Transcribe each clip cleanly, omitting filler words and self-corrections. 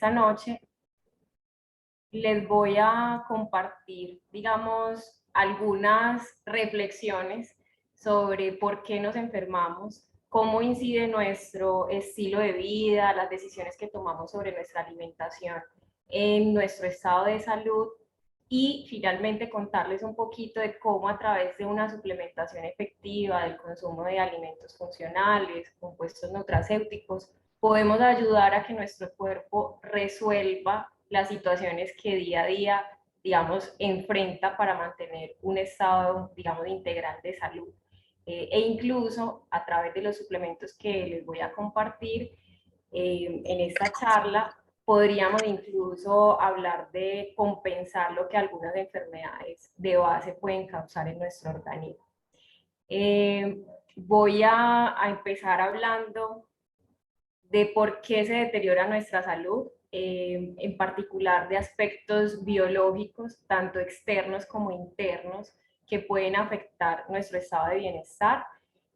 esta noche les voy a compartir, digamos, algunas reflexiones sobre por qué nos enfermamos, cómo incide nuestro estilo de vida, las decisiones que tomamos sobre nuestra alimentación en nuestro estado de salud y finalmente contarles un poquito de cómo a través de una suplementación efectiva, del consumo de alimentos funcionales, compuestos nutracéuticos, podemos ayudar a que nuestro cuerpo resuelva las situaciones que día a día, digamos, enfrenta para mantener un estado, digamos, integral de salud. E incluso a través de los suplementos que les voy a compartir en esta charla, podríamos incluso hablar de compensar lo que algunas enfermedades de base pueden causar en nuestro organismo. Voy a empezar hablando de por qué se deteriora nuestra salud, en particular de aspectos biológicos, tanto externos como internos, que pueden afectar nuestro estado de bienestar.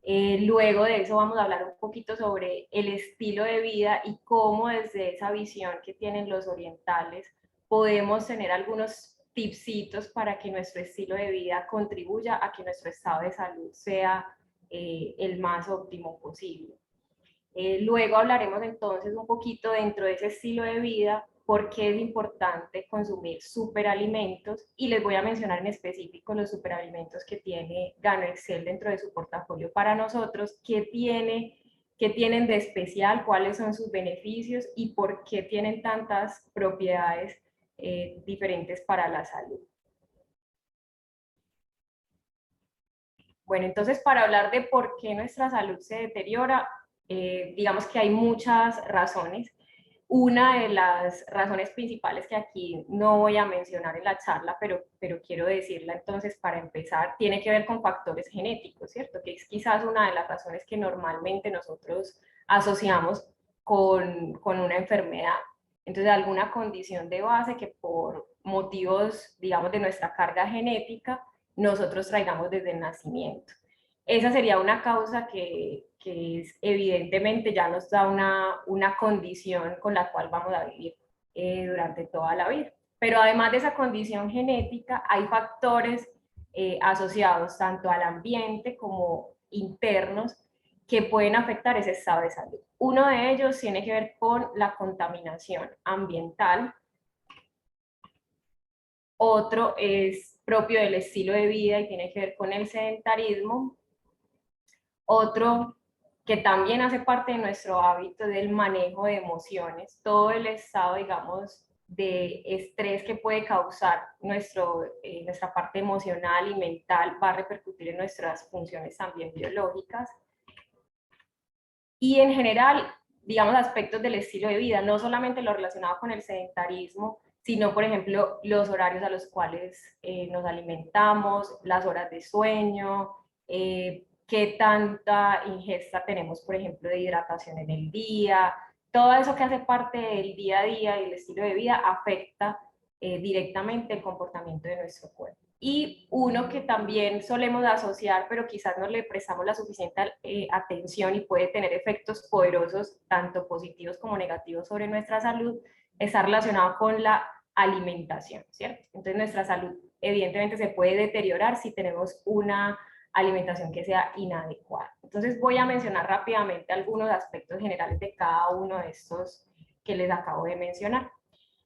Luego de eso vamos a hablar un poquito sobre el estilo de vida y cómo desde esa visión que tienen los orientales podemos tener algunos tipsitos para que nuestro estilo de vida contribuya a que nuestro estado de salud sea el más óptimo posible. Luego hablaremos entonces un poquito dentro de ese estilo de vida, por qué es importante consumir superalimentos y les voy a mencionar en específico los superalimentos que tiene Gano Excel dentro de su portafolio para nosotros, qué tienen de especial, cuáles son sus beneficios y por qué tienen tantas propiedades diferentes para la salud. Bueno, entonces para hablar de por qué nuestra salud se deteriora, digamos que hay muchas razones. Una de las razones principales que aquí no voy a mencionar en la charla, pero quiero decirla entonces para empezar, tiene que ver con factores genéticos, ¿cierto? Que es quizás una de las razones que normalmente nosotros asociamos con una enfermedad. Entonces, alguna condición de base que por motivos, digamos, de nuestra carga genética, nosotros traigamos desde el nacimiento. Esa sería una causa que es, evidentemente ya nos da una condición con la cual vamos a vivir durante toda la vida. Pero además de esa condición genética, hay factores asociados tanto al ambiente como internos que pueden afectar ese estado de salud. Uno de ellos tiene que ver con la contaminación ambiental. Otro es propio del estilo de vida y tiene que ver con el sedentarismo. Otro que también hace parte de nuestro hábito del manejo de emociones, todo el estado, digamos, de estrés que puede causar nuestra parte emocional y mental va a repercutir en nuestras funciones también biológicas. Y en general, digamos, aspectos del estilo de vida, no solamente lo relacionado con el sedentarismo, sino, por ejemplo, los horarios a los cuales nos alimentamos, las horas de sueño, qué tanta ingesta tenemos, por ejemplo, de hidratación en el día. Todo eso que hace parte del día a día y el estilo de vida afecta directamente el comportamiento de nuestro cuerpo. Y uno que también solemos asociar, pero quizás no le prestamos la suficiente atención y puede tener efectos poderosos, tanto positivos como negativos sobre nuestra salud, está relacionado con la alimentación, ¿cierto? Entonces nuestra salud evidentemente se puede deteriorar si tenemos una alimentación que sea inadecuada. Entonces voy a mencionar rápidamente algunos aspectos generales de cada uno de estos que les acabo de mencionar.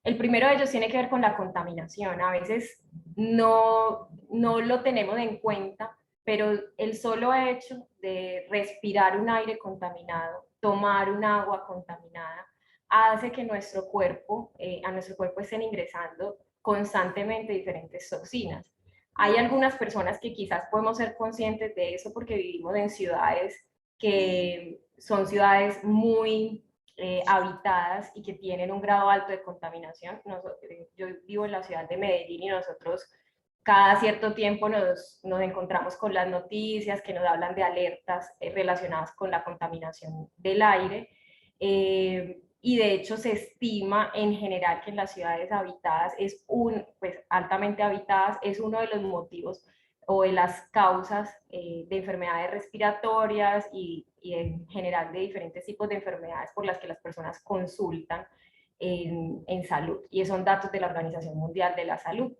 El primero de ellos tiene que ver con la contaminación. A veces no lo tenemos en cuenta, pero el solo hecho de respirar un aire contaminado, tomar un agua contaminada, hace que a nuestro cuerpo estén ingresando constantemente diferentes toxinas. Hay algunas personas que quizás podemos ser conscientes de eso porque vivimos en ciudades que son ciudades muy habitadas y que tienen un grado alto de contaminación. Yo vivo en la ciudad de Medellín y nosotros cada cierto tiempo nos encontramos con las noticias que nos hablan de alertas relacionadas con la contaminación del aire. Y de hecho se estima en general que en las ciudades habitadas pues altamente habitadas es uno de los motivos o de las causas de enfermedades respiratorias y en general de diferentes tipos de enfermedades por las que las personas consultan en salud, y son datos de la Organización Mundial de la Salud.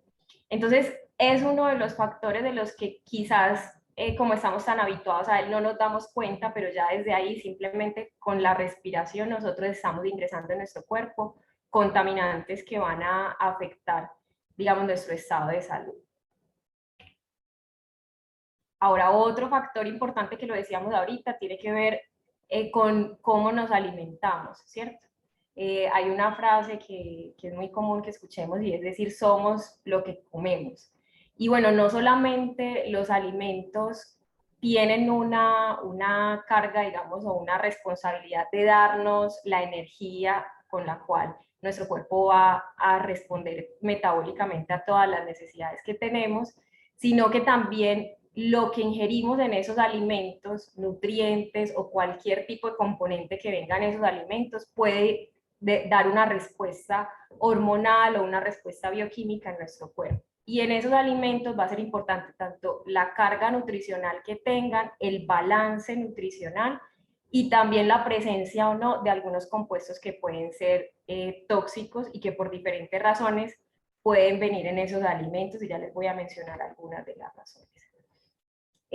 Entonces, es uno de los factores de los que quizás, como estamos tan habituados a él, no nos damos cuenta, pero ya desde ahí, simplemente con la respiración, nosotros estamos ingresando en nuestro cuerpo contaminantes que van a afectar, digamos, nuestro estado de salud. Ahora, otro factor importante que lo decíamos ahorita tiene que ver con cómo nos alimentamos, ¿cierto? Hay una frase que es muy común que escuchemos, y es decir, somos lo que comemos. Y bueno, no solamente los alimentos tienen una carga, digamos, o una responsabilidad de darnos la energía con la cual nuestro cuerpo va a responder metabólicamente a todas las necesidades que tenemos, sino que también lo que ingerimos en esos alimentos, nutrientes o cualquier tipo de componente que venga en esos alimentos, puede dar una respuesta hormonal o una respuesta bioquímica en nuestro cuerpo. Y en esos alimentos va a ser importante tanto la carga nutricional que tengan, el balance nutricional y también la presencia o no de algunos compuestos que pueden ser tóxicos y que por diferentes razones pueden venir en esos alimentos, y ya les voy a mencionar algunas de las razones.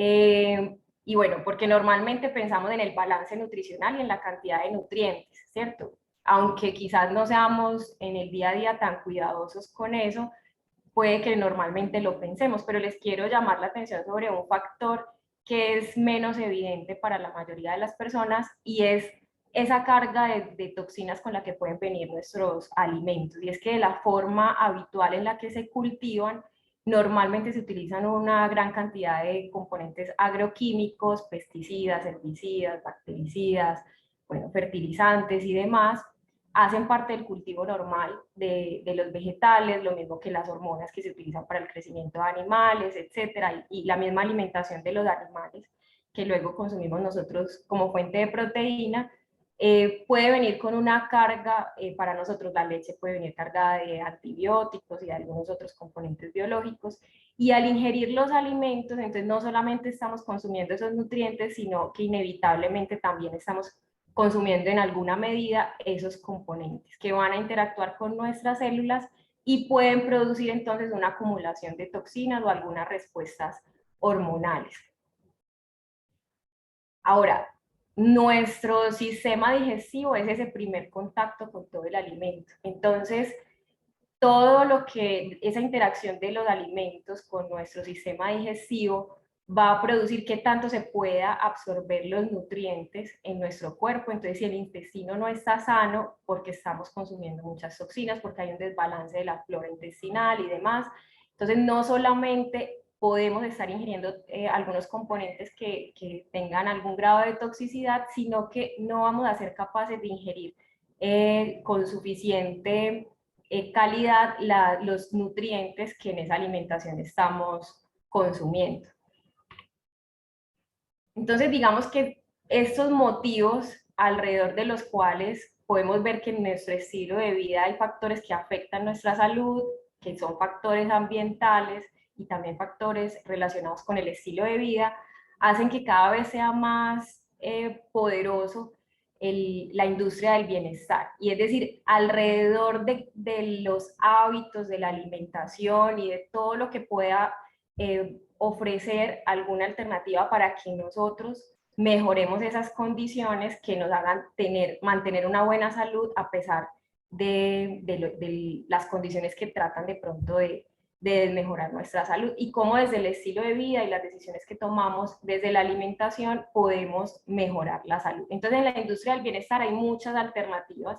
Y bueno, porque normalmente pensamos en el balance nutricional y en la cantidad de nutrientes, ¿cierto? Aunque quizás no seamos en el día a día tan cuidadosos con eso, puede que normalmente lo pensemos, pero les quiero llamar la atención sobre un factor que es menos evidente para la mayoría de las personas, y es esa carga de toxinas con la que pueden venir nuestros alimentos. Y es que de la forma habitual en la que se cultivan, normalmente se utilizan una gran cantidad de componentes agroquímicos, pesticidas, herbicidas, bactericidas, bueno, fertilizantes y demás, hacen parte del cultivo normal de los vegetales, lo mismo que las hormonas que se utilizan para el crecimiento de animales, etcétera, y la misma alimentación de los animales que luego consumimos nosotros como fuente de proteína, puede venir con una carga, para nosotros la leche puede venir cargada de antibióticos y de algunos otros componentes biológicos, y al ingerir los alimentos, entonces no solamente estamos consumiendo esos nutrientes, sino que inevitablemente también estamos consumiendo en alguna medida esos componentes que van a interactuar con nuestras células y pueden producir entonces una acumulación de toxinas o algunas respuestas hormonales. Ahora, nuestro sistema digestivo es ese primer contacto con todo el alimento. Entonces, todo lo que esa interacción de los alimentos con nuestro sistema digestivo va a producir que tanto se pueda absorber los nutrientes en nuestro cuerpo. Entonces, si el intestino no está sano, porque estamos consumiendo muchas toxinas, porque hay un desbalance de la flora intestinal y demás, entonces no solamente podemos estar ingiriendo algunos componentes que tengan algún grado de toxicidad, sino que no vamos a ser capaces de ingerir con suficiente calidad los nutrientes que en esa alimentación estamos consumiendo. Entonces, digamos que estos motivos alrededor de los cuales podemos ver que en nuestro estilo de vida hay factores que afectan nuestra salud, que son factores ambientales y también factores relacionados con el estilo de vida, hacen que cada vez sea más poderoso la industria del bienestar. Y es decir, alrededor de los hábitos de la alimentación y de todo lo que pueda ofrecer alguna alternativa para que nosotros mejoremos esas condiciones que nos hagan mantener una buena salud a pesar de las condiciones que tratan de pronto de mejorar nuestra salud, y cómo desde el estilo de vida y las decisiones que tomamos desde la alimentación podemos mejorar la salud. Entonces, en la industria del bienestar hay muchas alternativas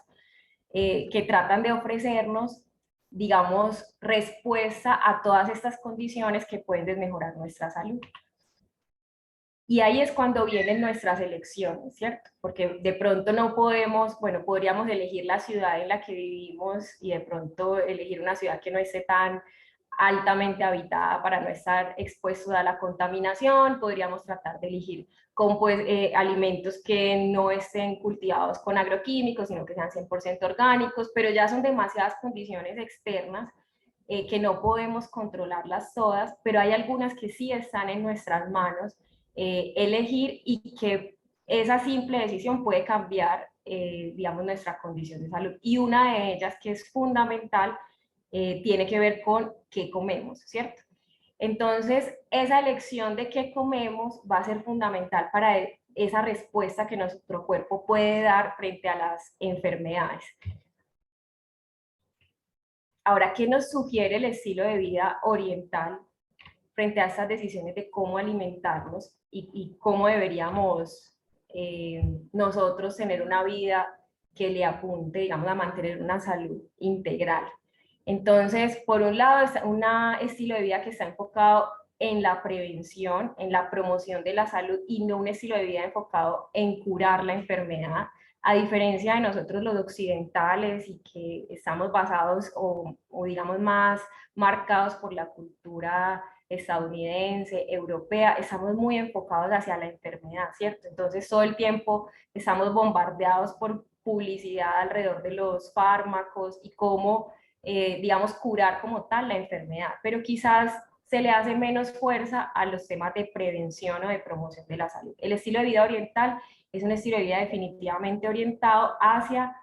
que tratan de ofrecernos, digamos, respuesta a todas estas condiciones que pueden desmejorar nuestra salud. Y ahí es cuando vienen nuestras elecciones, ¿cierto? Porque de pronto no podemos, bueno, podríamos elegir la ciudad en la que vivimos y de pronto elegir una ciudad que no esté tan altamente habitada para no estar expuestos a la contaminación. Podríamos tratar de elegir alimentos que no estén cultivados con agroquímicos, sino que sean 100% orgánicos, pero ya son demasiadas condiciones externas que no podemos controlarlas todas, pero hay algunas que sí están en nuestras manos elegir, y que esa simple decisión puede cambiar digamos, nuestra condición de salud. Y una de ellas, que es fundamental, tiene que ver con qué comemos, ¿cierto? Entonces, esa elección de qué comemos va a ser fundamental para esa respuesta que nuestro cuerpo puede dar frente a las enfermedades. Ahora, ¿qué nos sugiere el estilo de vida oriental frente a estas decisiones de cómo alimentarnos y cómo deberíamos nosotros tener una vida que le apunte, digamos, a mantener una salud integral? Entonces, por un lado, es un estilo de vida que está enfocado en la prevención, en la promoción de la salud, y no un estilo de vida enfocado en curar la enfermedad, a diferencia de nosotros los occidentales, y que estamos basados o digamos más marcados por la cultura estadounidense, europea, estamos muy enfocados hacia la enfermedad, ¿cierto? Entonces todo el tiempo estamos bombardeados por publicidad alrededor de los fármacos y cómo, digamos, curar como tal la enfermedad, pero quizás se le hace menos fuerza a los temas de prevención o de promoción de la salud. El estilo de vida oriental es un estilo de vida definitivamente orientado hacia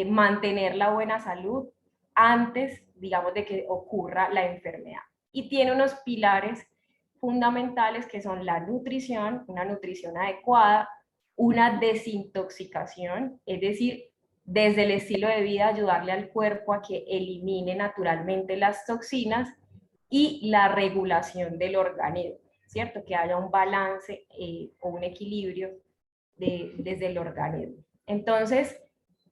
mantener la buena salud antes, digamos, de que ocurra la enfermedad. Y tiene unos pilares fundamentales que son la nutrición, una nutrición adecuada, una desintoxicación, es decir, desde el estilo de vida ayudarle al cuerpo a que elimine naturalmente las toxinas, y la regulación del organismo, ¿cierto? Que haya un balance o un equilibrio desde el organismo. Entonces,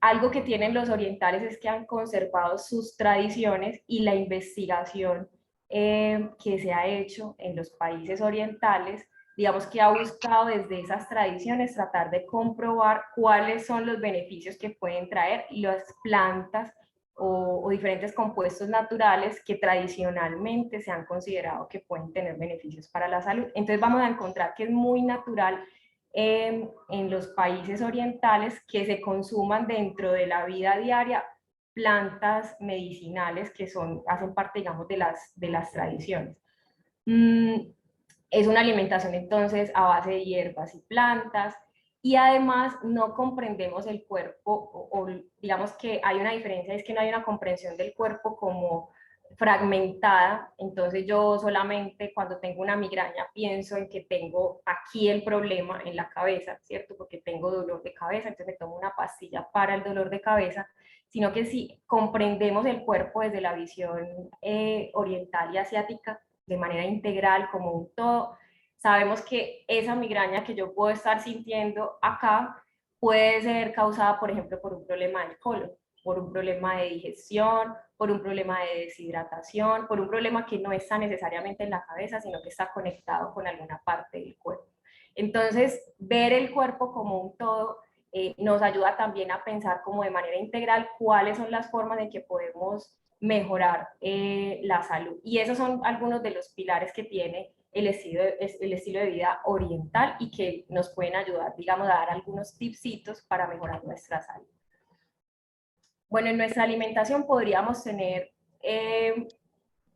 algo que tienen los orientales es que han conservado sus tradiciones, y la investigación que se ha hecho en los países orientales, digamos que ha buscado desde esas tradiciones tratar de comprobar cuáles son los beneficios que pueden traer las plantas o diferentes compuestos naturales que tradicionalmente se han considerado que pueden tener beneficios para la salud. Entonces vamos a encontrar que es muy natural en los países orientales que se consuman dentro de la vida diaria plantas medicinales que hacen parte, digamos, de las tradiciones. Es una alimentación entonces a base de hierbas y plantas, y además no comprendemos el cuerpo, o digamos que hay una diferencia, es que no hay una comprensión del cuerpo como fragmentada. Entonces yo solamente cuando tengo una migraña pienso en que tengo aquí el problema en la cabeza, ¿cierto? Porque tengo dolor de cabeza, entonces me tomo una pastilla para el dolor de cabeza, sino que si comprendemos el cuerpo desde la visión oriental y asiática, de manera integral, como un todo, sabemos que esa migraña que yo puedo estar sintiendo acá puede ser causada, por ejemplo, por un problema del colon, por un problema de digestión, por un problema de deshidratación, por un problema que no está necesariamente en la cabeza, sino que está conectado con alguna parte del cuerpo. Entonces, ver el cuerpo como un todo nos ayuda también a pensar como de manera integral cuáles son las formas en que podemos mejorar la salud. Y esos son algunos de los pilares que tiene el estilo de vida oriental, y que nos pueden ayudar, digamos, a dar algunos tipsitos para mejorar nuestra salud. Bueno, en nuestra alimentación podríamos tener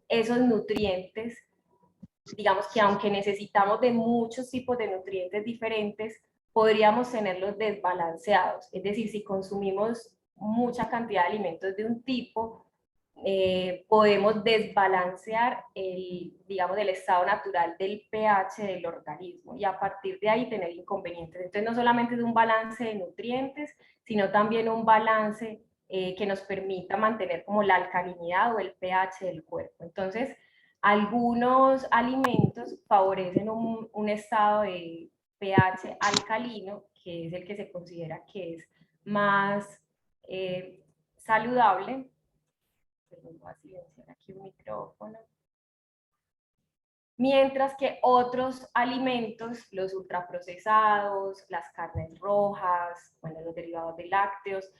esos nutrientes, digamos que aunque necesitamos de muchos tipos de nutrientes diferentes, podríamos tenerlos desbalanceados. Es decir, si consumimos mucha cantidad de alimentos de un tipo, podemos desbalancear digamos, el estado natural del pH del organismo, y a partir de ahí tener inconvenientes. Entonces no solamente es un balance de nutrientes, sino también un balance que nos permita mantener como la alcalinidad o el pH del cuerpo. Entonces, algunos alimentos favorecen un estado de pH alcalino, que es el que se considera que es más saludable. Voy a silenciar aquí un micrófono. Mientras que otros alimentos, los ultraprocesados, las carnes rojas, bueno, los derivados de lácteos,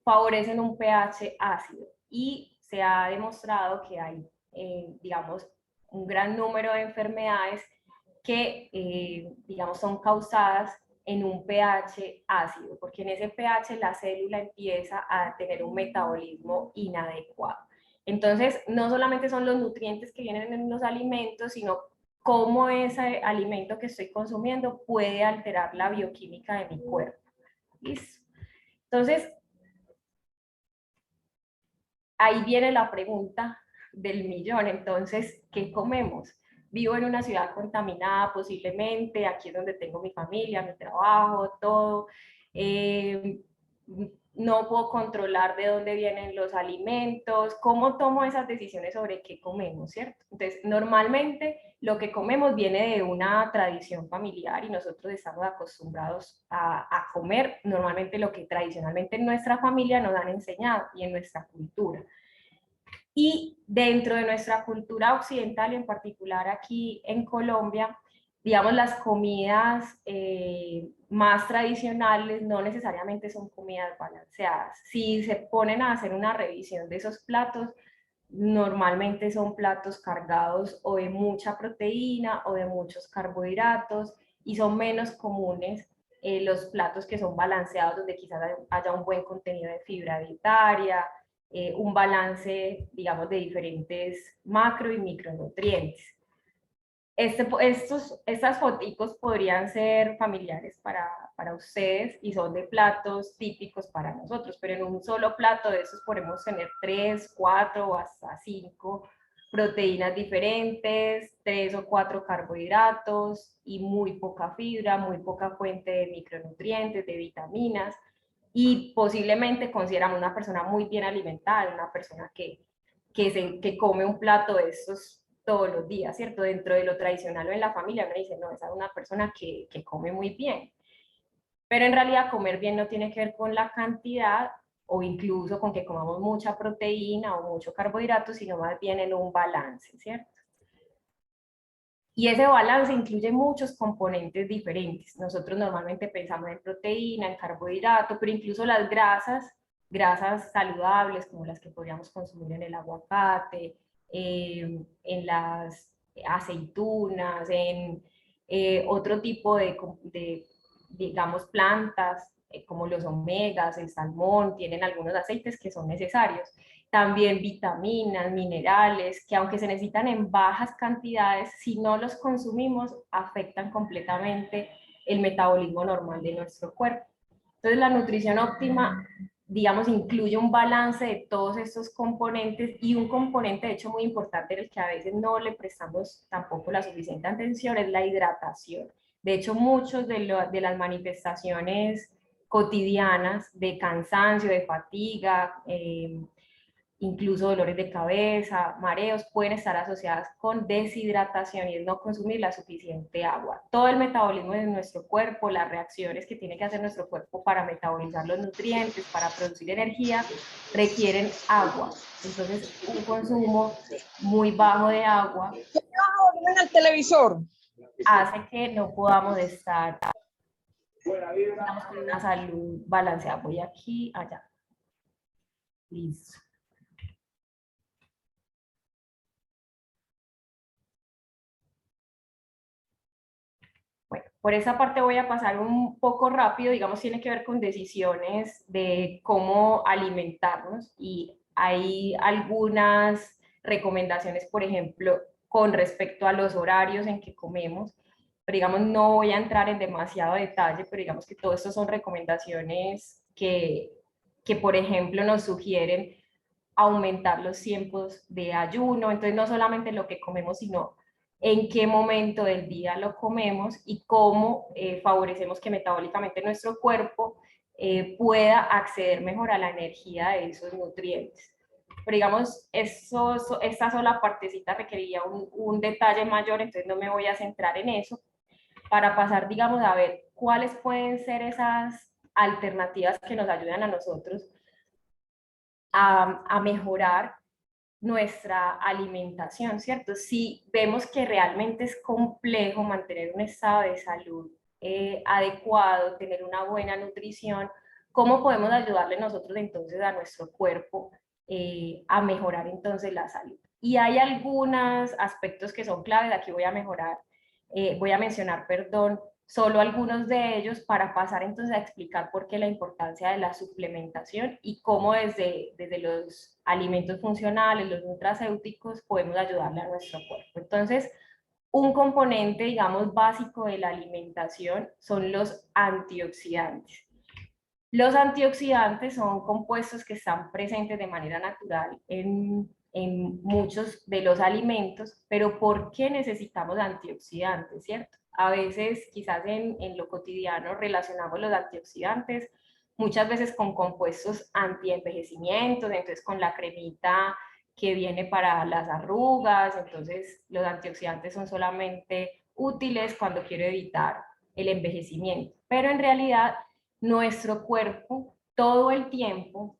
favorecen un pH ácido, y se ha demostrado que hay, digamos, un gran número de enfermedades que, digamos, son causadas en un pH ácido, porque en ese pH la célula empieza a tener un metabolismo inadecuado. Entonces, no solamente son los nutrientes que vienen en los alimentos, sino cómo ese alimento que estoy consumiendo puede alterar la bioquímica de mi cuerpo. ¿Listo? Entonces, ahí viene la pregunta del millón. Entonces, ¿qué comemos? Vivo en una ciudad contaminada posiblemente, aquí es donde tengo mi familia, mi trabajo, todo. Eh, no puedo controlar de dónde vienen los alimentos, cómo tomo esas decisiones sobre qué comemos, ¿cierto? Entonces, normalmente lo que comemos viene de una tradición familiar y nosotros estamos acostumbrados a comer normalmente lo que tradicionalmente en nuestra familia nos han enseñado y en nuestra cultura. Y dentro de nuestra cultura occidental, en particular aquí en Colombia, digamos, las comidas más tradicionales no necesariamente son comidas balanceadas. Si se ponen a hacer una revisión de esos platos, normalmente son platos cargados o de mucha proteína o de muchos carbohidratos y son menos comunes los platos que son balanceados, donde quizás haya un buen contenido de fibra dietaria, un balance, digamos, de diferentes macro y micronutrientes. Estas foticos podrían ser familiares para ustedes y son de platos típicos para nosotros, pero en un solo plato de esos podemos tener 3, 4 o hasta 5 proteínas diferentes, 3 o 4 carbohidratos y muy poca fibra, muy poca fuente de micronutrientes, de vitaminas, y posiblemente consideramos una persona muy bien alimentada, una persona que come un plato de estos todos los días, ¿cierto? Dentro de lo tradicional o en la familia, uno dice, no, esa es una persona que come muy bien. Pero en realidad comer bien no tiene que ver con la cantidad o incluso con que comamos mucha proteína o mucho carbohidrato, sino más bien en un balance, ¿cierto? Y ese balance incluye muchos componentes diferentes. Nosotros normalmente pensamos en proteína, en carbohidrato, pero incluso las grasas saludables como las que podríamos consumir en el aguacate, en las aceitunas, en otro tipo de, digamos, plantas como los omegas, el salmón, tienen algunos aceites que son necesarios. También vitaminas, minerales, que aunque se necesitan en bajas cantidades, si no los consumimos, afectan completamente el metabolismo normal de nuestro cuerpo. Entonces, la nutrición óptima, digamos, incluye un balance de todos estos componentes y un componente, de hecho, muy importante, el que a veces no le prestamos tampoco la suficiente atención, es la hidratación. De hecho, muchos de las manifestaciones cotidianas de cansancio, de fatiga, incluso dolores de cabeza, mareos, pueden estar asociadas con deshidratación y es no consumir la suficiente agua. Todo el metabolismo de nuestro cuerpo, las reacciones que tiene que hacer nuestro cuerpo para metabolizar los nutrientes, para producir energía, requieren agua. Entonces, un consumo muy bajo de agua En el televisor hace que no podamos estar, digamos, con una salud balanceada. Voy aquí, allá. Listo. Bueno, por esa parte voy a pasar un poco rápido, digamos, tiene que ver con decisiones de cómo alimentarnos y hay algunas recomendaciones, por ejemplo, con respecto a los horarios en que comemos, pero digamos, no voy a entrar en demasiado detalle, pero digamos que todo esto son recomendaciones que por ejemplo, nos sugieren aumentar los tiempos de ayuno, entonces no solamente lo que comemos, sino en qué momento del día lo comemos y cómo favorecemos que metabólicamente nuestro cuerpo pueda acceder mejor a la energía de esos nutrientes. Pero digamos, esta sola partecita requeriría un detalle mayor, entonces no me voy a centrar en eso, para pasar, digamos, a ver cuáles pueden ser esas alternativas que nos ayudan a nosotros a mejorar nuestra alimentación, ¿cierto? Si vemos que realmente es complejo mantener un estado de salud adecuado, tener una buena nutrición, ¿cómo podemos ayudarle nosotros entonces a nuestro cuerpo a mejorar entonces la salud? Y hay algunos aspectos que son claves, aquí voy a mencionar, perdón, solo algunos de ellos para pasar entonces a explicar por qué la importancia de la suplementación y cómo desde los alimentos funcionales, los nutracéuticos, podemos ayudarle a nuestro cuerpo. Entonces, un componente, digamos, básico de la alimentación son los antioxidantes. Los antioxidantes son compuestos que están presentes de manera natural en muchos de los alimentos, pero ¿por qué necesitamos antioxidantes, cierto? A veces, quizás en lo cotidiano, relacionamos los antioxidantes muchas veces con compuestos antienvejecimientos, entonces con la cremita que viene para las arrugas, entonces los antioxidantes son solamente útiles cuando quiero evitar el envejecimiento, pero en realidad nuestro cuerpo todo el tiempo,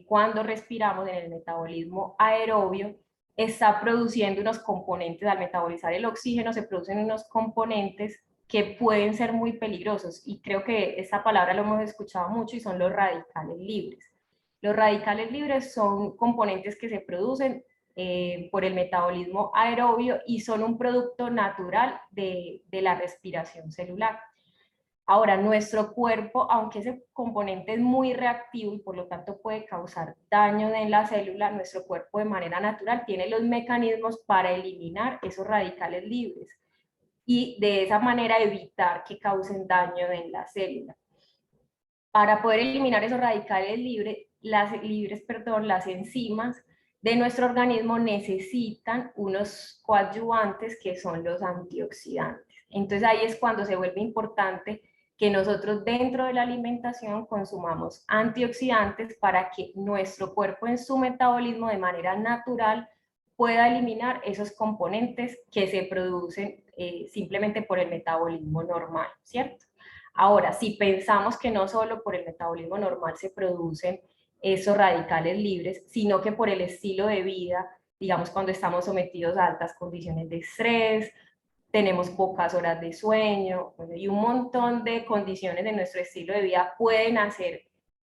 cuando respiramos en el metabolismo aerobio, está produciendo unos componentes, al metabolizar el oxígeno se producen unos componentes que pueden ser muy peligrosos, y creo que esta palabra lo hemos escuchado mucho, y son los radicales libres. Los radicales libres son componentes que se producen por el metabolismo aerobio y son un producto natural de la respiración celular. Ahora, nuestro cuerpo, aunque ese componente es muy reactivo y por lo tanto puede causar daño en la célula, nuestro cuerpo de manera natural tiene los mecanismos para eliminar esos radicales libres y de esa manera evitar que causen daño en la célula. Para poder eliminar esos radicales las enzimas de nuestro organismo necesitan unos coadyuvantes que son los antioxidantes. Entonces ahí es cuando se vuelve importante que nosotros dentro de la alimentación consumamos antioxidantes para que nuestro cuerpo en su metabolismo de manera natural pueda eliminar esos componentes que se producen simplemente por el metabolismo normal, ¿cierto? Ahora, si pensamos que no solo por el metabolismo normal se producen esos radicales libres, sino que por el estilo de vida, digamos cuando estamos sometidos a altas condiciones de estrés, tenemos pocas horas de sueño, bueno, y un montón de condiciones de nuestro estilo de vida pueden hacer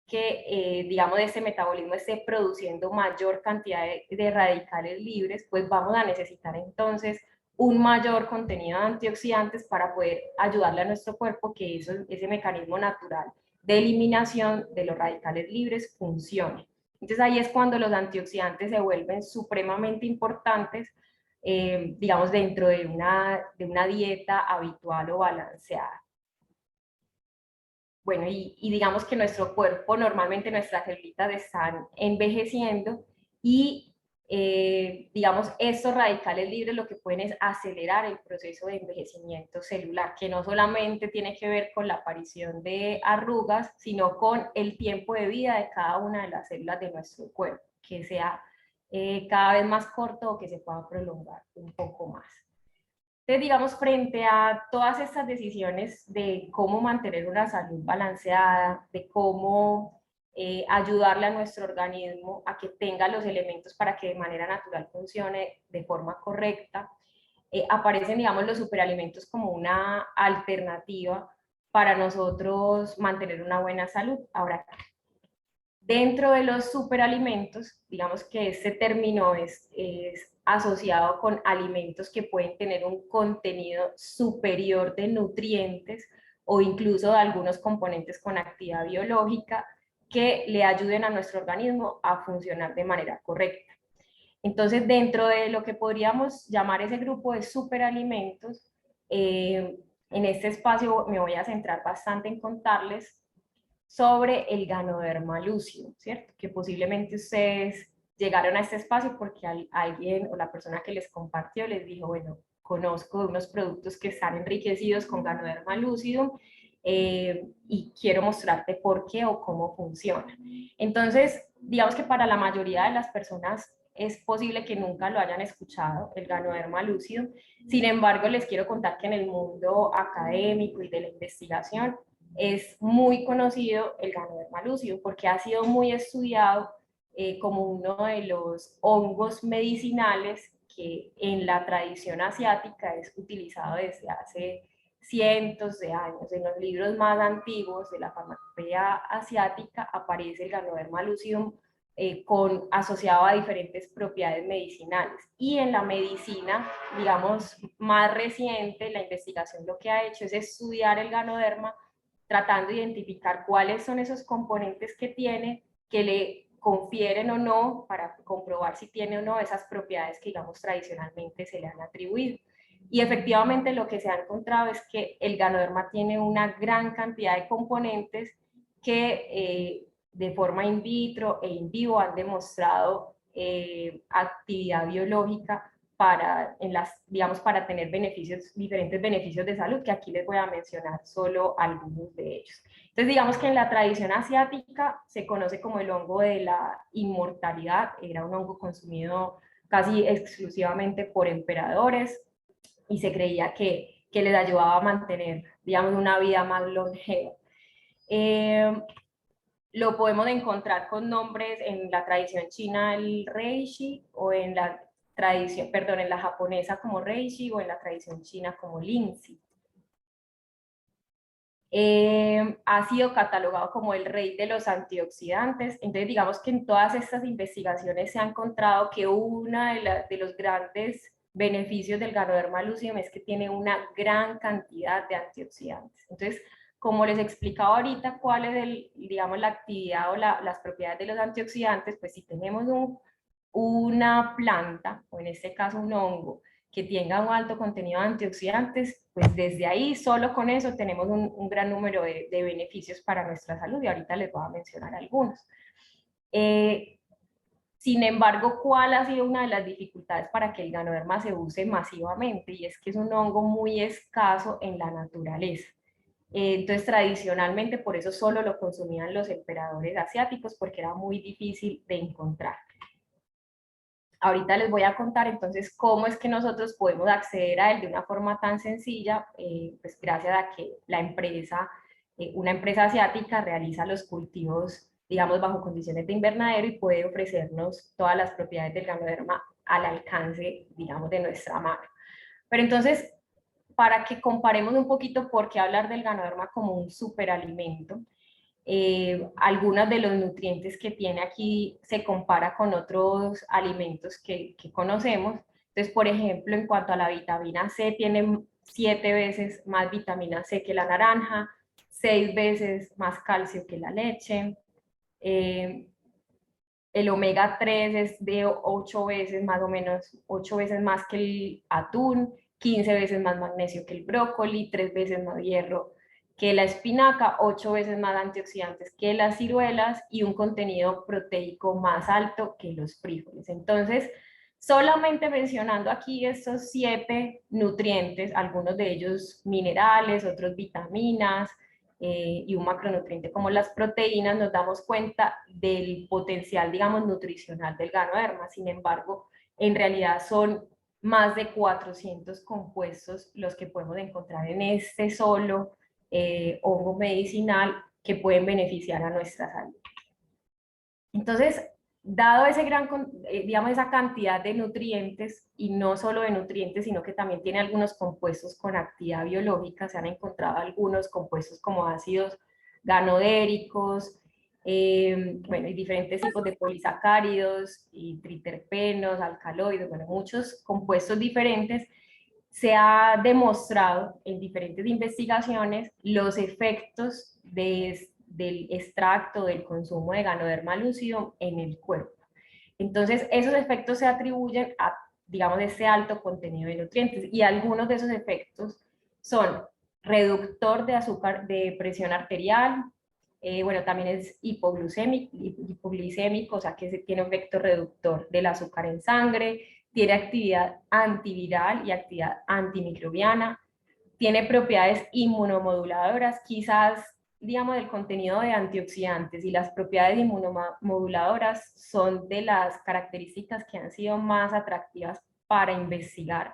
que, digamos, este metabolismo esté produciendo mayor cantidad de radicales libres, pues vamos a necesitar entonces un mayor contenido de antioxidantes para poder ayudarle a nuestro cuerpo que ese mecanismo natural de eliminación de los radicales libres funcione. Entonces ahí es cuando los antioxidantes se vuelven supremamente importantes, digamos, dentro de una dieta habitual o balanceada. Bueno, y digamos que nuestro cuerpo, normalmente nuestras células están envejeciendo y digamos, estos radicales libres lo que pueden es acelerar el proceso de envejecimiento celular, que no solamente tiene que ver con la aparición de arrugas, sino con el tiempo de vida de cada una de las células de nuestro cuerpo, que sea cada vez más corto o que se pueda prolongar un poco más. Entonces, digamos, frente a todas estas decisiones de cómo mantener una salud balanceada, de cómo ayudarle a nuestro organismo a que tenga los elementos para que de manera natural funcione de forma correcta, aparecen, digamos, los superalimentos como una alternativa para nosotros mantener una buena salud. Ahora, dentro de los superalimentos, digamos que este término es asociado con alimentos que pueden tener un contenido superior de nutrientes o incluso de algunos componentes con actividad biológica que le ayuden a nuestro organismo a funcionar de manera correcta. Entonces, dentro de lo que podríamos llamar ese grupo de superalimentos, en este espacio me voy a centrar bastante en contarles sobre el Ganoderma lucidum, ¿cierto? Que posiblemente ustedes llegaron a este espacio porque alguien o la persona que les compartió les dijo, bueno, conozco unos productos que están enriquecidos con Ganoderma lucidum y quiero mostrarte por qué o cómo funciona. Entonces, digamos que para la mayoría de las personas es posible que nunca lo hayan escuchado, el Ganoderma lucidum. Sin embargo, les quiero contar que en el mundo académico y de la investigación es muy conocido el Ganoderma lucidum porque ha sido muy estudiado como uno de los hongos medicinales que en la tradición asiática es utilizado desde hace cientos de años. En los libros más antiguos de la farmacopedia asiática aparece el Ganoderma lucidum asociado a diferentes propiedades medicinales. Y en la medicina, digamos, más reciente, la investigación lo que ha hecho es estudiar el Ganoderma tratando de identificar cuáles son esos componentes que tiene, que le confieren o no, para comprobar si tiene o no esas propiedades que, digamos, tradicionalmente se le han atribuido. Y efectivamente lo que se ha encontrado es que el Ganoderma tiene una gran cantidad de componentes que de forma in vitro e in vivo han demostrado actividad biológica digamos, para tener diferentes beneficios de salud, que aquí les voy a mencionar solo algunos de ellos. Entonces, digamos que en la tradición asiática se conoce como el hongo de la inmortalidad, era un hongo consumido casi exclusivamente por emperadores y se creía que les ayudaba a mantener, digamos, una vida más longeva. Lo podemos encontrar con nombres en la tradición china, el reishi, o en la tradición, perdón, en la japonesa como reishi, o en la tradición china como linzi. Ha sido catalogado como el rey de los antioxidantes. Entonces, digamos que en todas estas investigaciones se ha encontrado que uno de los grandes beneficios del Ganoderma lucidum es que tiene una gran cantidad de antioxidantes. Entonces, como les explicaba ahorita cuál es digamos, la actividad o las propiedades de los antioxidantes, pues si tenemos una planta, o en este caso un hongo, que tenga un alto contenido de antioxidantes, pues desde ahí, solo con eso, tenemos un gran número de beneficios para nuestra salud, y ahorita les voy a mencionar algunos. Sin embargo, ¿cuál ha sido una de las dificultades para que el Ganoderma se use masivamente? Y es que es un hongo muy escaso en la naturaleza. Entonces, tradicionalmente, por eso solo lo consumían los emperadores asiáticos, porque era muy difícil de encontrar. Ahorita les voy a contar entonces cómo es que nosotros podemos acceder a él de una forma tan sencilla, pues gracias a que una empresa asiática realiza los cultivos, digamos, bajo condiciones de invernadero y puede ofrecernos todas las propiedades del Ganoderma al alcance, digamos, de nuestra mano. Pero entonces, para que comparemos un poquito por qué hablar del Ganoderma como un superalimento, algunos de los nutrientes que tiene aquí se compara con otros alimentos que conocemos. Entonces, por ejemplo, en cuanto a la vitamina C, tiene 7 veces más vitamina C que la naranja, 6 veces más calcio que la leche. El omega 3 es de 8 veces, más o menos, 8 veces más que el atún, 15 veces más magnesio que el brócoli, 3 veces más hierro que la espinaca, 8 veces más antioxidantes que las ciruelas y un contenido proteico más alto que los frijoles. Entonces, solamente mencionando aquí estos 7 nutrientes, algunos de ellos minerales, otros vitaminas, y un macronutriente como las proteínas, nos damos cuenta del potencial, digamos, nutricional del Ganoderma. Sin embargo, en realidad son más de 400 compuestos los que podemos encontrar en este solo hongo medicinal que pueden beneficiar a nuestra salud. Entonces, dado digamos, esa cantidad de nutrientes, y no solo de nutrientes, sino que también tiene algunos compuestos con actividad biológica, se han encontrado algunos compuestos como ácidos ganodéricos, bueno, y diferentes tipos de polisacáridos, y triterpenos, alcaloides, bueno, muchos compuestos diferentes. Se ha demostrado en diferentes investigaciones los efectos del extracto del consumo de Ganoderma lucidum en el cuerpo. Entonces, esos efectos se atribuyen a, digamos, ese alto contenido de nutrientes, y algunos de esos efectos son reductor de azúcar, de presión arterial, bueno, también es hipoglicémico, o sea que tiene un efecto reductor del azúcar en sangre, tiene actividad antiviral y actividad antimicrobiana, tiene propiedades inmunomoduladoras, quizás, digamos, el contenido de antioxidantes y las propiedades inmunomoduladoras son de las características que han sido más atractivas para investigar,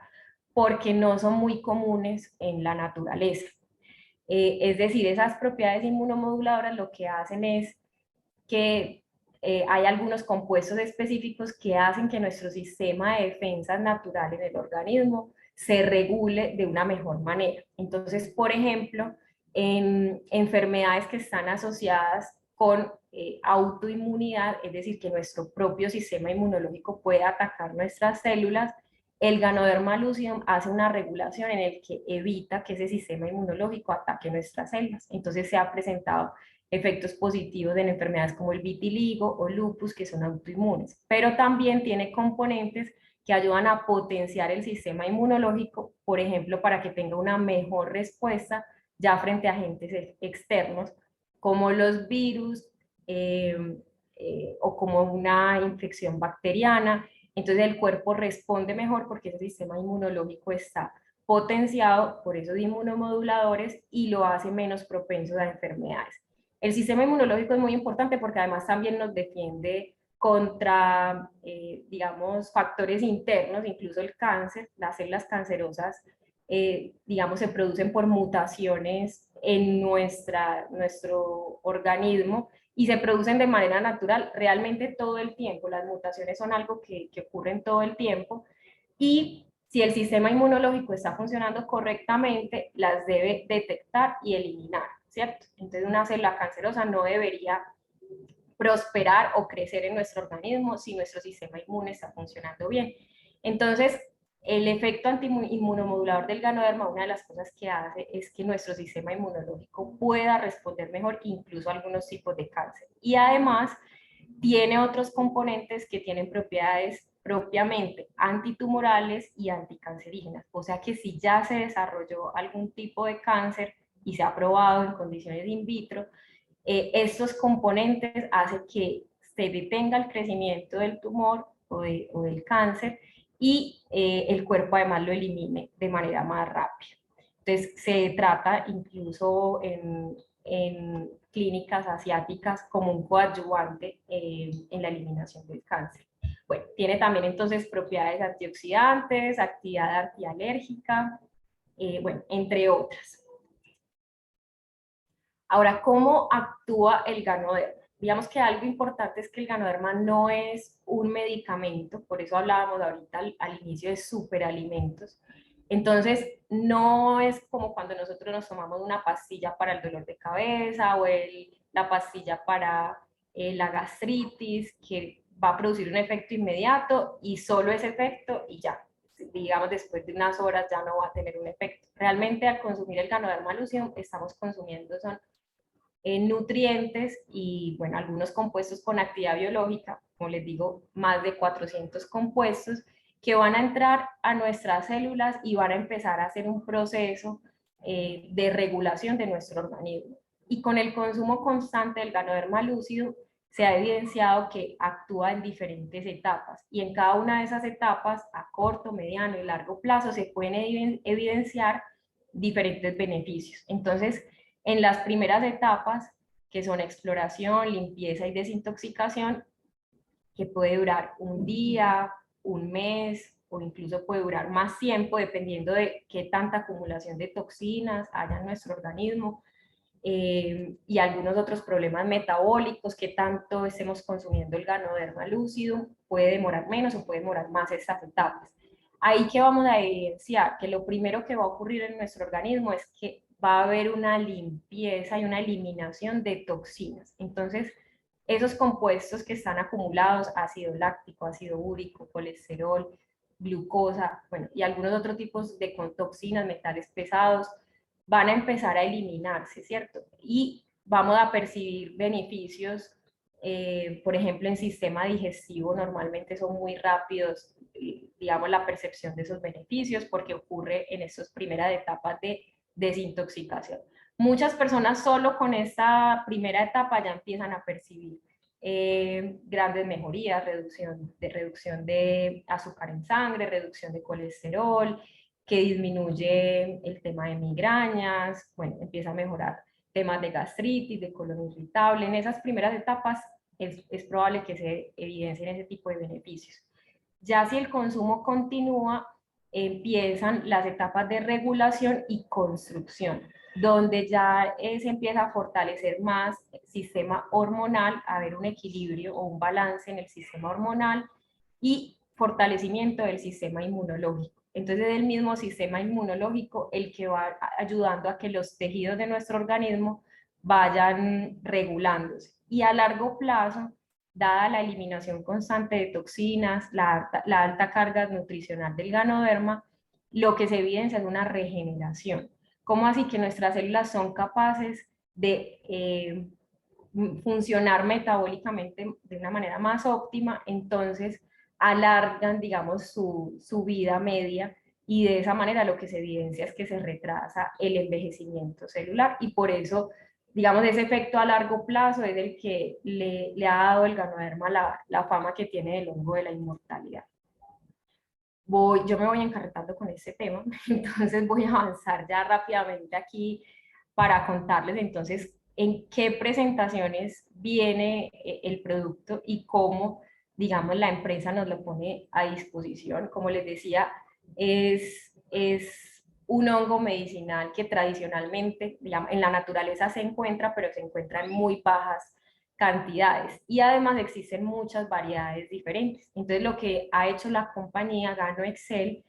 porque no son muy comunes en la naturaleza. Es decir, esas propiedades inmunomoduladoras lo que hacen es que hay algunos compuestos específicos que hacen que nuestro sistema de defensas natural en el organismo se regule de una mejor manera. Entonces, por ejemplo, en enfermedades que están asociadas con autoinmunidad, es decir, que nuestro propio sistema inmunológico puede atacar nuestras células, el Ganoderma lucidum hace una regulación en el que evita que ese sistema inmunológico ataque nuestras células. Entonces se ha presentado efectos positivos en enfermedades como el vitiligo o lupus, que son autoinmunes, pero también tiene componentes que ayudan a potenciar el sistema inmunológico, por ejemplo, para que tenga una mejor respuesta ya frente a agentes externos, como los virus o como una infección bacteriana. Entonces el cuerpo responde mejor porque ese sistema inmunológico está potenciado por esos inmunomoduladores y lo hace menos propenso a enfermedades. El sistema inmunológico es muy importante porque además también nos defiende contra, digamos, factores internos, incluso el cáncer. Las células cancerosas, digamos, se producen por mutaciones en nuestro organismo y se producen de manera natural realmente todo el tiempo. Las mutaciones son algo que ocurren todo el tiempo y si el sistema inmunológico está funcionando correctamente, las debe detectar y eliminar, ¿cierto? Entonces una célula cancerosa no debería prosperar o crecer en nuestro organismo si nuestro sistema inmune está funcionando bien. Entonces, el efecto antiinmunomodulador del Ganoderma, una de las cosas que hace es que nuestro sistema inmunológico pueda responder mejor, incluso a algunos tipos de cáncer. Y además, tiene otros componentes que tienen propiedades propiamente antitumorales y anticancerígenas. O sea que si ya se desarrolló algún tipo de cáncer y se ha probado en condiciones in vitro, estos componentes hacen que se detenga el crecimiento del tumor o del cáncer y el cuerpo además lo elimine de manera más rápida. Entonces se trata incluso en clínicas asiáticas como un coadyuvante en la eliminación del cáncer. Bueno, tiene también entonces propiedades antioxidantes, actividad antialérgica, bueno, entre otras. Ahora, ¿cómo actúa el Ganoderma? Digamos que algo importante es que el Ganoderma no es un medicamento, por eso hablábamos ahorita al inicio de superalimentos. Entonces, no es como cuando nosotros nos tomamos una pastilla para el dolor de cabeza o la pastilla para la gastritis, que va a producir un efecto inmediato y solo ese efecto y ya. Digamos, después de unas horas ya no va a tener un efecto. Realmente al consumir el Ganoderma lucidum estamos consumiendo son nutrientes y, bueno, algunos compuestos con actividad biológica, como les digo, más de 400 compuestos que van a entrar a nuestras células y van a empezar a hacer un proceso de regulación de nuestro organismo. Y con el consumo constante del Ganoderma lúcido se ha evidenciado que actúa en diferentes etapas y en cada una de esas etapas, a corto, mediano y largo plazo, se pueden evidenciar diferentes beneficios. Entonces, en las primeras etapas, que son exploración, limpieza y desintoxicación, que puede durar un día, un mes o incluso puede durar más tiempo dependiendo de qué tanta acumulación de toxinas haya en nuestro organismo y algunos otros problemas metabólicos, que tanto estemos consumiendo el Ganoderma lúcido, puede demorar menos o puede demorar más estas etapas. Ahí que vamos a evidenciar que lo primero que va a ocurrir en nuestro organismo es que va a haber una limpieza y una eliminación de toxinas. Entonces, esos compuestos que están acumulados, ácido láctico, ácido úrico, colesterol, glucosa, bueno, y algunos otros tipos de toxinas, metales pesados, van a empezar a eliminarse, ¿cierto? Y vamos a percibir beneficios, por ejemplo, en sistema digestivo normalmente son muy rápidos, digamos, la percepción de esos beneficios porque ocurre en estas primeras etapas de desintoxicación. Muchas personas solo con esta primera etapa ya empiezan a percibir grandes mejorías, reducción de azúcar en sangre, reducción de colesterol, que disminuye el tema de migrañas, bueno, empieza a mejorar temas de gastritis, de colon irritable. En esas primeras etapas es probable que se evidencien ese tipo de beneficios. Ya si el consumo continúa, empiezan las etapas de regulación y construcción, donde ya se empieza a fortalecer más el sistema hormonal, a haber un equilibrio o un balance en el sistema hormonal y fortalecimiento del sistema inmunológico. Entonces es el mismo sistema inmunológico el que va ayudando a que los tejidos de nuestro organismo vayan regulándose. Y a largo plazo, dada la eliminación constante de toxinas, la alta carga nutricional del Ganoderma, lo que se evidencia es una regeneración. ¿Cómo así que nuestras células son capaces de funcionar metabólicamente de una manera más óptima? Entonces alargan, digamos, su vida media y de esa manera lo que se evidencia es que se retrasa el envejecimiento celular y por eso digamos, ese efecto a largo plazo es el que le ha dado el ganoderma la fama que tiene del hongo de la inmortalidad. Yo me voy encarretando con ese tema, entonces voy a avanzar ya rápidamente aquí para contarles entonces en qué presentaciones viene el producto y cómo, digamos, la empresa nos lo pone a disposición. Como les decía, es un hongo medicinal que tradicionalmente, digamos, en la naturaleza se encuentra, pero se encuentra en muy bajas cantidades y además existen muchas variedades diferentes. Entonces lo que ha hecho la compañía Gano Excel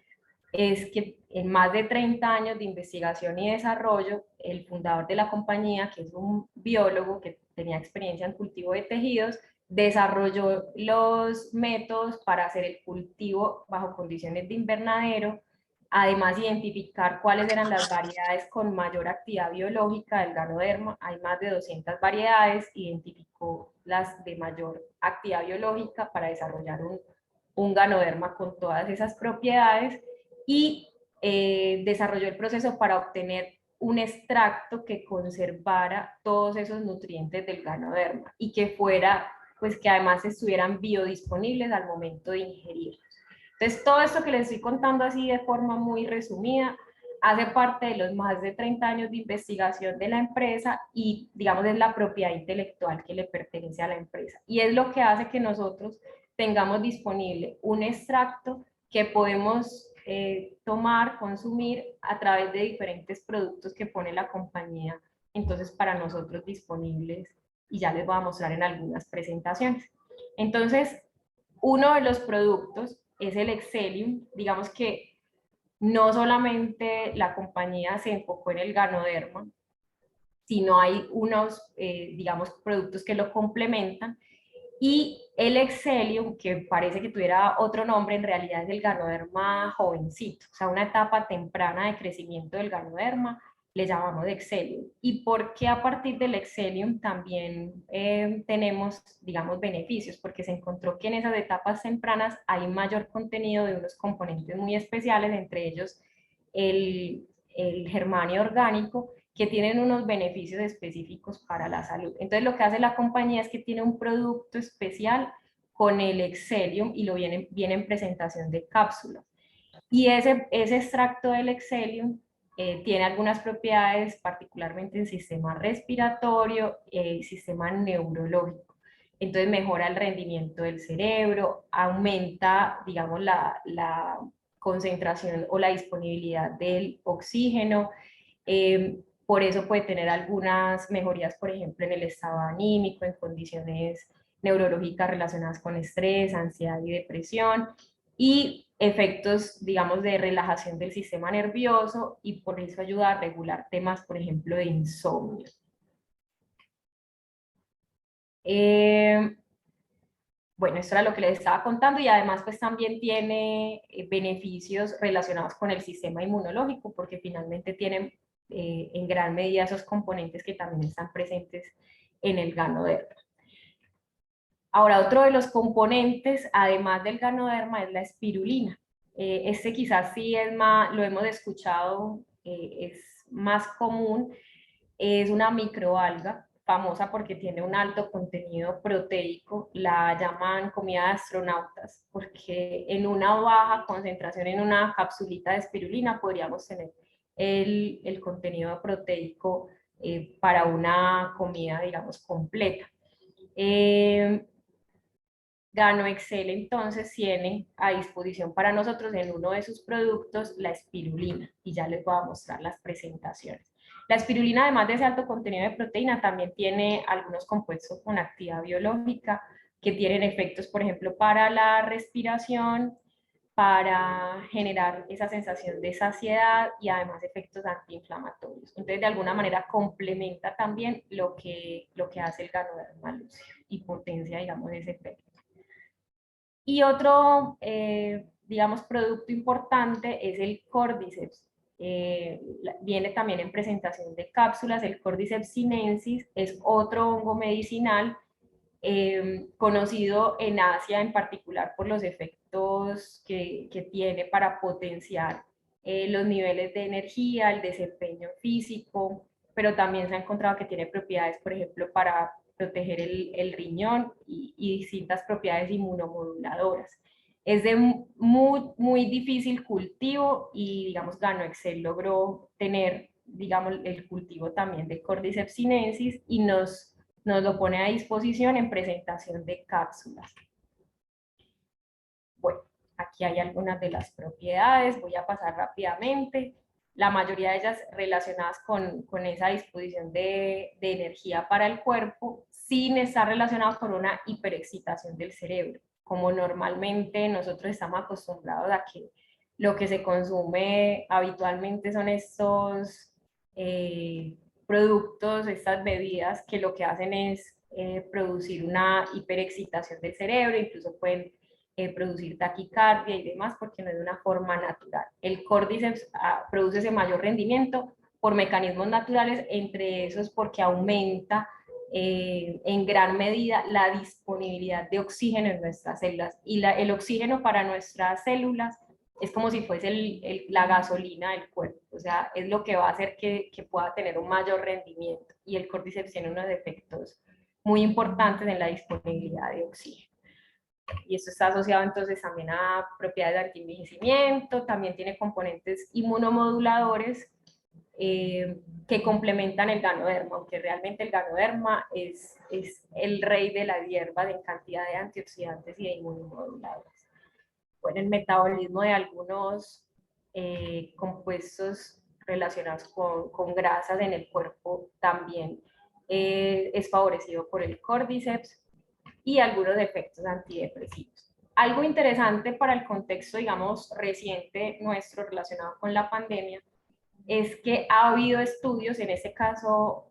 es que en más de 30 años de investigación y desarrollo, el fundador de la compañía, que es un biólogo que tenía experiencia en cultivo de tejidos, desarrolló los métodos para hacer el cultivo bajo condiciones de invernadero, además identificar cuáles eran las variedades con mayor actividad biológica del ganoderma. Hay más de 200 variedades, identificó las de mayor actividad biológica para desarrollar un ganoderma con todas esas propiedades y desarrolló el proceso para obtener un extracto que conservara todos esos nutrientes del ganoderma y que fuera, pues que además estuvieran biodisponibles al momento de ingerir. Entonces, todo esto que les estoy contando así de forma muy resumida hace parte de los más de 30 años de investigación de la empresa y, digamos, es la propiedad intelectual que le pertenece a la empresa. Y es lo que hace que nosotros tengamos disponible un extracto que podemos tomar, consumir a través de diferentes productos que pone la compañía, entonces para nosotros disponibles, y ya les voy a mostrar en algunas presentaciones. Entonces, uno de los productos es el Excellium. Digamos que no solamente la compañía se enfocó en el ganoderma, sino hay unos, digamos, productos que lo complementan. Y el Excellium, que parece que tuviera otro nombre, en realidad es el ganoderma jovencito, o sea, una etapa temprana de crecimiento del ganoderma, le llamamos Excellium. ¿Y por qué a partir del Excellium también tenemos, digamos, beneficios? Porque se encontró que en esas etapas tempranas hay mayor contenido de unos componentes muy especiales, entre ellos el germanio orgánico, que tienen unos beneficios específicos para la salud. Entonces lo que hace la compañía es que tiene un producto especial con el Excellium y lo viene en presentación de cápsulas. Y ese extracto del Excellium tiene algunas propiedades, particularmente en sistema respiratorio y sistema neurológico. Entonces mejora el rendimiento del cerebro, aumenta, digamos, la concentración o la disponibilidad del oxígeno. Por eso puede tener algunas mejorías, por ejemplo, en el estado anímico, en condiciones neurológicas relacionadas con estrés, ansiedad y depresión, y efectos, digamos, de relajación del sistema nervioso, y por eso ayuda a regular temas, por ejemplo, de insomnio. Bueno, esto era lo que les estaba contando y además pues también tiene beneficios relacionados con el sistema inmunológico porque finalmente tienen en gran medida esos componentes que también están presentes en el ganoderma. Ahora, otro de los componentes, además del ganoderma, es la espirulina. Este quizás sí es más, lo hemos escuchado, es más común, es una microalga famosa porque tiene un alto contenido proteico, la llaman comida de astronautas, porque en una baja concentración, en una capsulita de espirulina, podríamos tener el contenido proteico para una comida, digamos, completa. Gano Excel entonces tiene a disposición para nosotros en uno de sus productos la espirulina y ya les voy a mostrar las presentaciones. La espirulina, además de ese alto contenido de proteína, también tiene algunos compuestos con actividad biológica que tienen efectos, por ejemplo, para la respiración, para generar esa sensación de saciedad y además efectos antiinflamatorios. Entonces, de alguna manera complementa también lo que hace el ganoderma lúcido y potencia, digamos, ese efecto. Y otro, digamos, producto importante es el Cordyceps. Viene también en presentación de cápsulas. El Cordyceps sinensis es otro hongo medicinal conocido en Asia en particular por los efectos que tiene para potenciar los niveles de energía, el desempeño físico, pero también se ha encontrado que tiene propiedades, por ejemplo, para proteger el riñón y distintas propiedades inmunomoduladoras. Es de muy difícil cultivo y, digamos, Ganoexcel logró tener, digamos, el cultivo también de Cordyceps sinensis y nos lo pone a disposición en presentación de cápsulas. Bueno, aquí hay algunas de las propiedades, voy a pasar rápidamente. La mayoría de ellas relacionadas con esa disposición de energía para el cuerpo, sin estar relacionados con una hiperexcitación del cerebro, como normalmente nosotros estamos acostumbrados a que lo que se consume habitualmente son estos productos, estas bebidas que lo que hacen es producir una hiperexcitación del cerebro, incluso pueden producir taquicardia y demás, porque no es de una forma natural. El Cordyceps produce ese mayor rendimiento por mecanismos naturales, entre esos porque aumenta en gran medida la disponibilidad de oxígeno en nuestras células. Y el oxígeno para nuestras células es como si fuese la gasolina del cuerpo, o sea, es lo que va a hacer que pueda tener un mayor rendimiento. Y el Cordyceps tiene unos efectos muy importantes en la disponibilidad de oxígeno. Y esto está asociado entonces también a propiedades de antienvejecimiento, también tiene componentes inmunomoduladores que complementan el ganoderma, aunque realmente el ganoderma es el rey de la hierba en cantidad de antioxidantes y de inmunomoduladores. Bueno, el metabolismo de algunos compuestos relacionados con grasas en el cuerpo también es favorecido por el Cordyceps y algunos efectos antidepresivos. Algo interesante para el contexto, digamos, reciente nuestro relacionado con la pandemia es que ha habido estudios, en este caso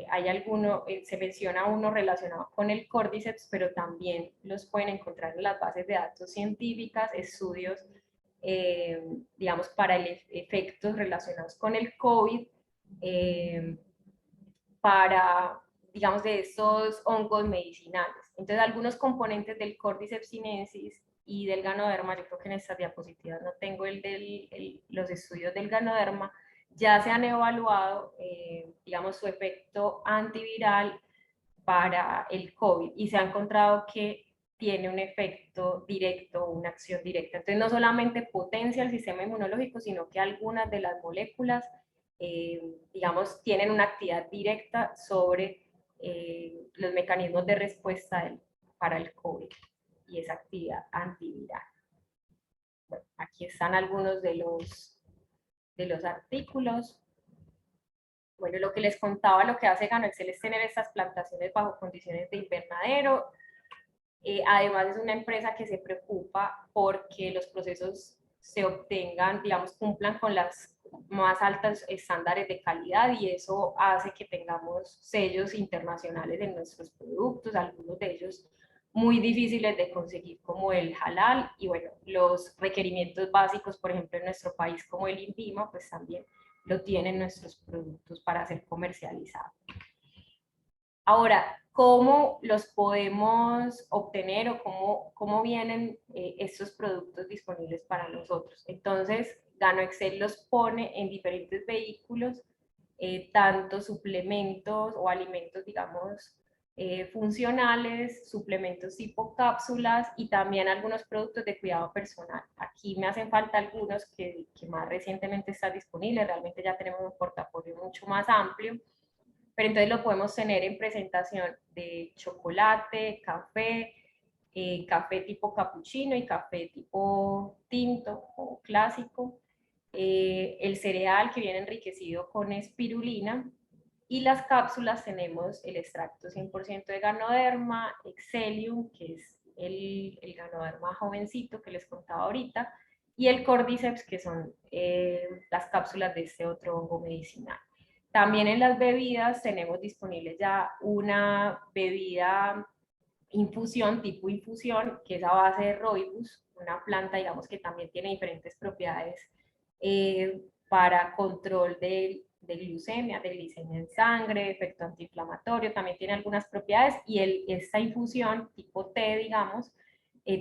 hay alguno, se menciona uno relacionado con el Cordyceps, pero también los pueden encontrar en las bases de datos científicas, estudios, digamos, para efectos relacionados con el COVID, para, digamos, de estos hongos medicinales. Entonces, algunos componentes del Cordyceps sinensis y del Ganoderma, yo creo que en estas diapositivas no tengo los estudios del Ganoderma, ya se han evaluado, digamos, su efecto antiviral para el COVID y se ha encontrado que tiene un efecto directo, una acción directa. Entonces, no solamente potencia el sistema inmunológico, sino que algunas de las moléculas, digamos, tienen una actividad directa sobre los mecanismos de respuesta para el COVID y esa actividad antiviral. Bueno, aquí están algunos de los artículos. Bueno, lo que les contaba, lo que hace Ganoexcel es tener estas plantaciones bajo condiciones de invernadero. Además es una empresa que se preocupa porque los procesos se obtengan, digamos, cumplan con las más altos estándares de calidad y eso hace que tengamos sellos internacionales en nuestros productos, algunos de ellos muy difíciles de conseguir como el halal y bueno, los requerimientos básicos, por ejemplo, en nuestro país como el INVIMA, pues también lo tienen nuestros productos para ser comercializados. Ahora, ¿cómo los podemos obtener o cómo vienen estos productos disponibles para nosotros? Entonces, Ganoexcel los pone en diferentes vehículos, tanto suplementos o alimentos, digamos, funcionales, suplementos tipo cápsulas y también algunos productos de cuidado personal. Aquí me hacen falta algunos que más recientemente están disponibles, realmente ya tenemos un portafolio mucho más amplio, pero entonces lo podemos tener en presentación de chocolate, café, café tipo cappuccino y café tipo tinto o clásico, el cereal que viene enriquecido con espirulina y las cápsulas tenemos el extracto 100% de Ganoderma, Excellium, que es el Ganoderma jovencito que les contaba ahorita, y el Cordyceps, que son las cápsulas de este otro hongo medicinal. También en las bebidas tenemos disponible ya una bebida infusión, tipo infusión, que es a base de rooibos, una planta, digamos, que también tiene diferentes propiedades para control de glucemia, de glicemia en sangre, efecto antiinflamatorio, también tiene algunas propiedades y esta infusión tipo té, digamos,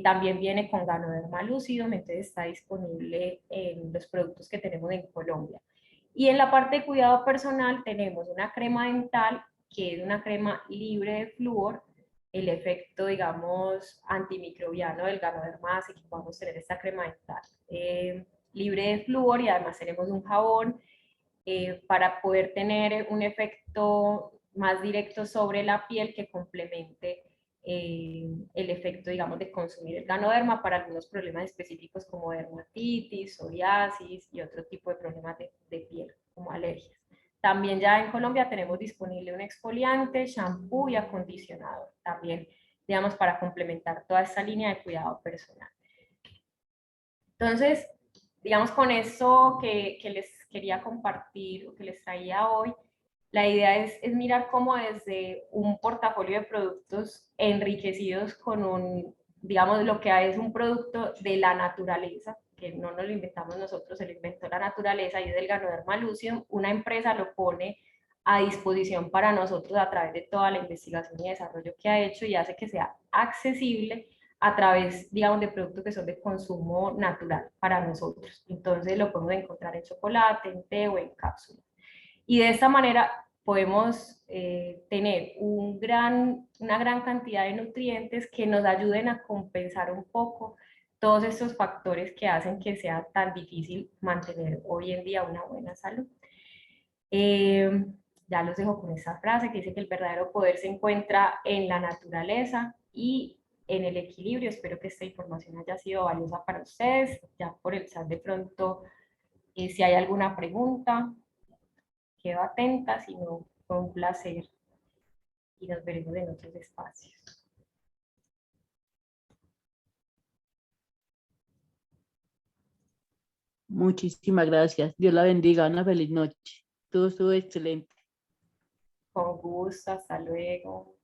también viene con Ganoderma lúcido, entonces está disponible en los productos que tenemos en Colombia. Y en la parte de cuidado personal tenemos una crema dental, que es una crema libre de flúor. El efecto, digamos, antimicrobiano del Ganoderma hace que podamos tener esta crema dental libre de flúor, y además tenemos un jabón para poder tener un efecto más directo sobre la piel que complemente el efecto, digamos, de consumir el Ganoderma para algunos problemas específicos como dermatitis, psoriasis y otro tipo de problemas de piel, como alergias. También ya en Colombia tenemos disponible un exfoliante, shampoo y acondicionador, también, digamos, para complementar toda esta línea de cuidado personal. Entonces, digamos, con eso que les quería compartir o que les traía hoy, la idea es mirar cómo desde un portafolio de productos enriquecidos con un, digamos, lo que es un producto de la naturaleza, que no nos lo inventamos nosotros, se lo inventó la naturaleza, y es del Ganoderma lucidum, una empresa lo pone a disposición para nosotros a través de toda la investigación y desarrollo que ha hecho, y hace que sea accesible a través, digamos, de productos que son de consumo natural para nosotros. Entonces lo podemos encontrar en chocolate, en té o en cápsula. Y de esta manera podemos tener una gran cantidad de nutrientes que nos ayuden a compensar un poco todos estos factores que hacen que sea tan difícil mantener hoy en día una buena salud. Eh, ya los dejo con esa frase que dice que el verdadero poder se encuentra en la naturaleza y en el equilibrio. Espero que esta información haya sido valiosa para ustedes. Ya por el chat de pronto, si hay alguna pregunta, quedo atenta, si no, fue un placer y nos veremos en otros espacios. Muchísimas gracias. Dios la bendiga. Una feliz noche. Todo estuvo excelente. Con gusto, hasta luego.